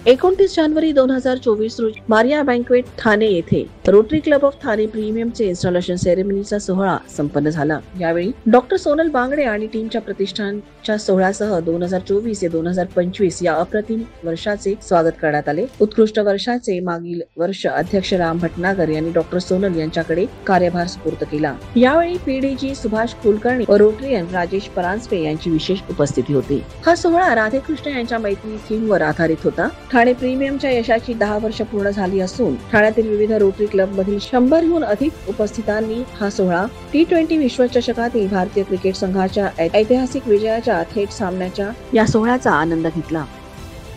29 जानेवारी 2024 रोजी Maria banquet Thane येथे Rotary club of Thane प्रीमियमचे इन्स्टॉलेशन सेरेमनीचा सोहळा संपन्न झाला। यावेळी डॉक्टर सोनल बांगडे आणि टीमच्या प्रतिष्ठानच्या सोहळ्यासह 2024 ते 2025 या अप्रतिम वर्षाचे स्वागत करण्यात आले। उत्कृष्ट वर्षाचे मागील वर्ष अध्यक्ष राम भटनागर यांनी डॉक्टर सोनल यांच्याकडे कार्यभार सुपूर्द केला। यावेळी पीडीजी सुभाष कुलकर्णी व रोटरीयन राजेश परांजपे यांची विशेष उपस्थिती होती। हा सोहळा राधेकृष्ण यांच्या मैत्री थीमवर आधारित होता। ठाणे प्रीमियमच्या यशाची 10 वर्ष पूर्ण झाली असून ठाण्यातील विविध रोटरी क्लब मधील 100हून अधिक उपस्थितांनी हा सोहळा T20 विश्वचषकातील भारतीय क्रिकेट संघाच्या ऐतिहासिक विजयाच्या थेट सामन्याच्या या सोहळ्याचा आनंद घेतला।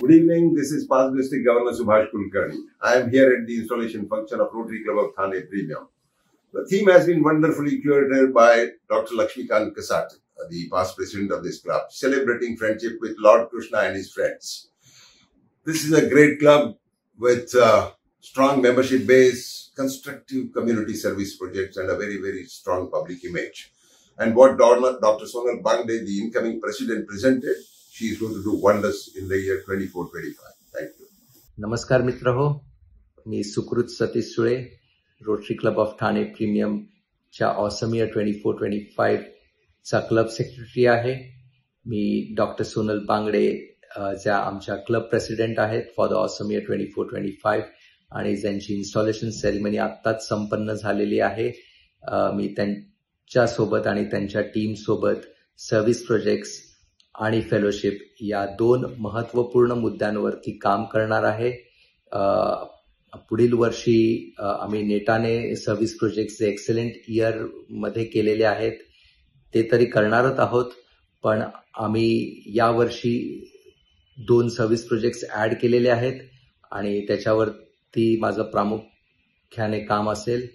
Good evening, this is Past District Governor Subhash Kulkarni. I am here at the installation function of Rotary Club of Thane Premium. The theme has been wonderfully curated by Dr. Lakshmikant Kasat, the past president of this club, celebrating friendship with Lord Krishna and his friends. This is a great club with strong membership base, constructive community service projects, and a very, very strong public image. And what Dr. Sonal Bangde, the incoming president, presented, she is going to do wonders in the year 24-25. Thank you. नमस्कार मित्र हो, मी Sukrut Satish Sule, Rotary club of Thane premium च्या awesome year 24-25 चा club secretary आहे। मी doctor Sonal बांगडे ज्या आमच्या club president आहेत फॉर द ऑसम इयर 24-25 आणि ज्यांची इन्स्टॉलेशन सेरेमनी आत्ताच संपन्न झालेली आहे। मी त्यांच्या सोबत आणि त्यांच्या टीम सोबत सर्व्हिस प्रोजेक्ट्स आणि फेलोशिप या 2 महत्त्वपूर्ण मुद्द्यांवरती काम करणार आहे। पुढील वर्षी आम्ही नेटाने सर्व्हिस प्रोजेक्ट्सचे एक्सलेंट इयर मध्ये केलेले आहेत, ते तरी करणारच आहोत, पण आम्ही यावर्षी 2 सर्व्हिस प्रोजेक्ट्स ऍड केलेले आहेत आणि त्याच्यावरती माझं प्रामुख्याने काम असेल।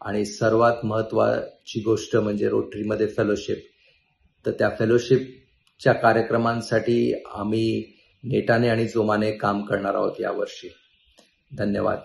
आणि सर्वात महत्त्वाची गोष्ट म्हणजे रोटरीमध्ये फेलोशिप। तर त्या फेलोशिपच्या कार्यक्रमांसाठी आम्ही नेटाने आणि जोमाने काम करणार आहोत यावर्षी। धन्यवाद।